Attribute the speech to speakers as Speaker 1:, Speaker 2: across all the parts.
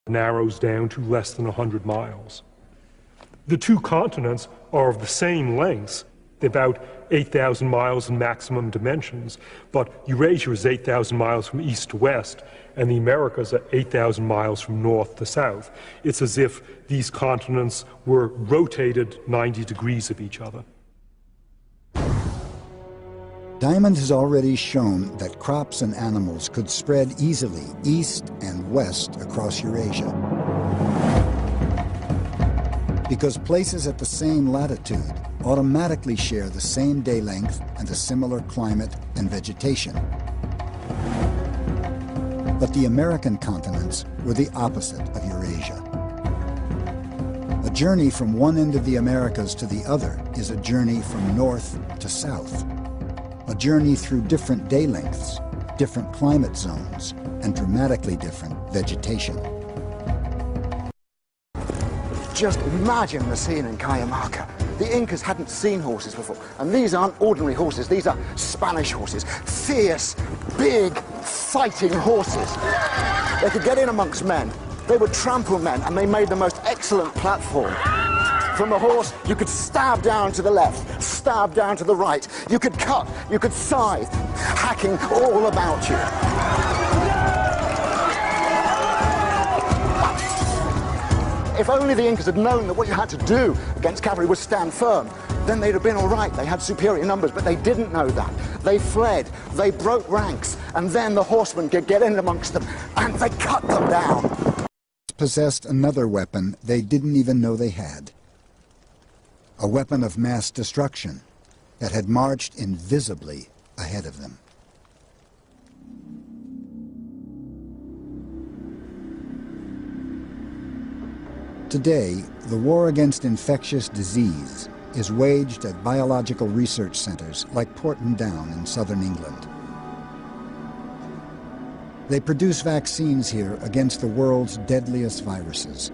Speaker 1: narrows down to less than 100 miles. The two continents are of the same length, about 8,000 miles in maximum dimensions, but Eurasia is 8,000 miles from east to west, and the Americas are 8,000 miles from north to south. It's as if these continents were rotated 90 degrees of each other.
Speaker 2: Diamond has already shown that crops and animals could spread easily east and west across Eurasia. Because places at the same latitude automatically share the same day length and a similar climate and vegetation. But the American continents were the opposite of Eurasia. A journey from one end of the Americas to the other is a journey from north to south. A journey through different day lengths, different climate zones, and dramatically different vegetation.
Speaker 3: Just imagine the scene in Cajamarca. The Incas hadn't seen horses before, and these aren't ordinary horses, these are Spanish horses. Fierce, big, fighting horses. They could get in amongst men, they would trample men, and they made the most excellent platform. From the horse, you could stab down to the left, stab down to the right. You could cut, you could scythe, hacking all about you. If only the Incas had known that what you had to do against cavalry was stand firm, then they'd have been all right. They had superior numbers, but they didn't know that. They fled, they broke ranks, and then the horsemen could get in amongst them, and they cut them down.
Speaker 2: Possessed another weapon they didn't even know they had. A weapon of mass destruction that had marched invisibly ahead of them. Today, the war against infectious disease is waged at biological research centers like Porton Down in southern England. They produce vaccines here against the world's deadliest viruses.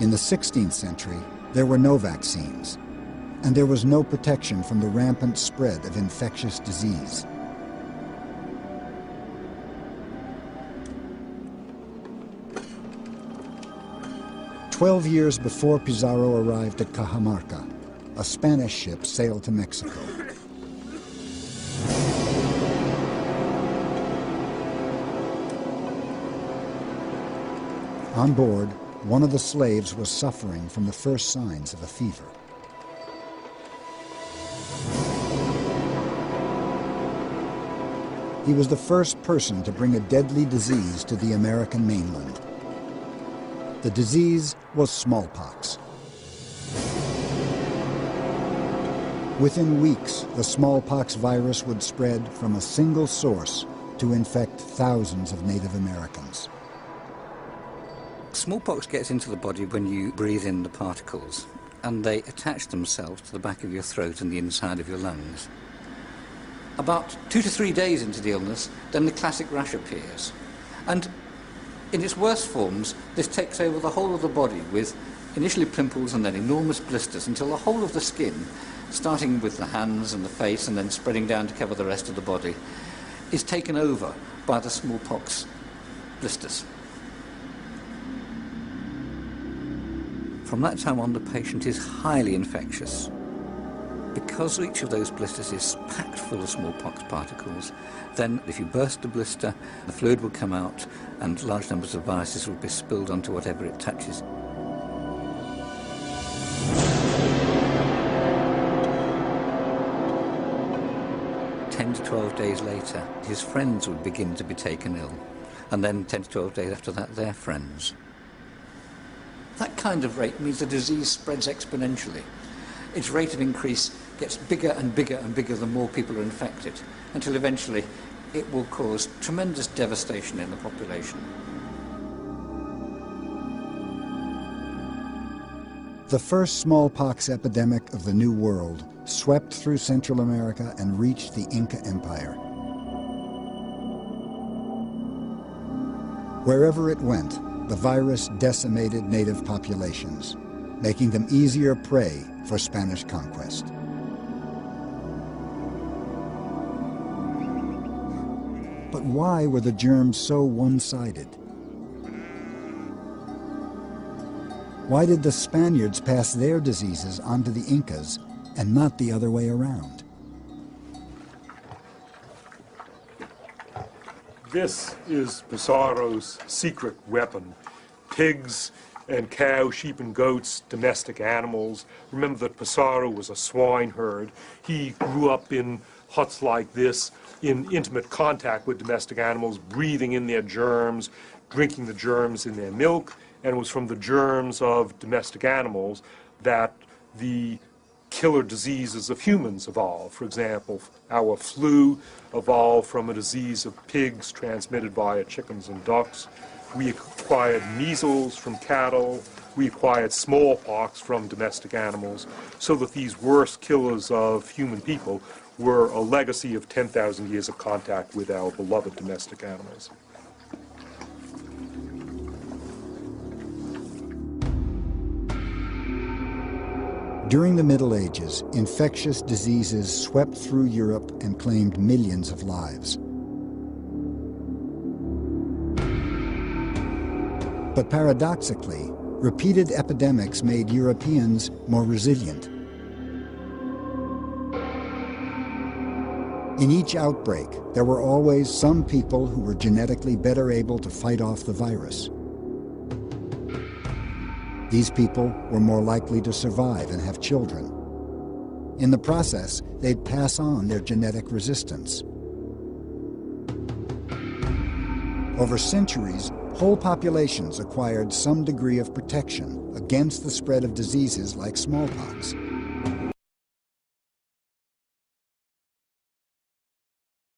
Speaker 2: In the 16th century, there were no vaccines, and there was no protection from the rampant spread of infectious disease. "12 years before Pizarro arrived at Cajamarca, a Spanish ship sailed to Mexico. On board, one of the slaves was suffering from the first signs of a fever. He was the first person to bring a deadly disease to the American mainland. The disease was smallpox. Within weeks, the smallpox virus would spread from a single source to infect thousands of Native Americans.
Speaker 4: Smallpox gets into the body when you breathe in the particles, and they attach themselves to the back of your throat and the inside of your lungs. About 2 to 3 days into the illness, then the classic rash appears. And in its worst forms, this takes over the whole of the body with initially pimples and then enormous blisters until the whole of the skin, starting with the hands and the face and then spreading down to cover the rest of the body, is taken over by the smallpox blisters. From that time on, the patient is highly infectious. Because each of those blisters is packed full of smallpox particles, then if you burst the blister, the fluid will come out and large numbers of viruses will be spilled onto whatever it touches. "10 to 12 days later, his friends would begin to be taken ill, and then 10 to 12 days after that, their friends. That kind of rate means the disease spreads exponentially. Its rate of increase gets bigger and bigger and bigger the more people are infected, until eventually it will cause tremendous devastation in the population.
Speaker 2: The first smallpox epidemic of the New World swept through Central America and reached the Inca Empire. Wherever it went, the virus decimated native populations, making them easier prey for Spanish conquest. But why were the germs so one-sided? Why did the Spaniards pass their diseases onto the Incas and not the other way around?
Speaker 1: This is Pizarro's secret weapon. Pigs and cows, sheep and goats, domestic animals. Remember that Pizarro was a swineherd. He grew up in huts like this, in intimate contact with domestic animals, breathing in their germs, drinking the germs in their milk, and it was from the germs of domestic animals that the killer diseases of humans evolved. For example, our flu evolved from a disease of pigs transmitted via chickens and ducks. We acquired measles from cattle. We acquired smallpox from domestic animals, so that these worst killers of human people were a legacy of 10,000 years of contact with our beloved domestic animals.
Speaker 2: During the Middle Ages, infectious diseases swept through Europe and claimed millions of lives. But paradoxically, repeated epidemics made Europeans more resilient. In each outbreak, there were always some people who were genetically better able to fight off the virus. These people were more likely to survive and have children. In the process, they'd pass on their genetic resistance. Over centuries, whole populations acquired some degree of protection against the spread of diseases like smallpox.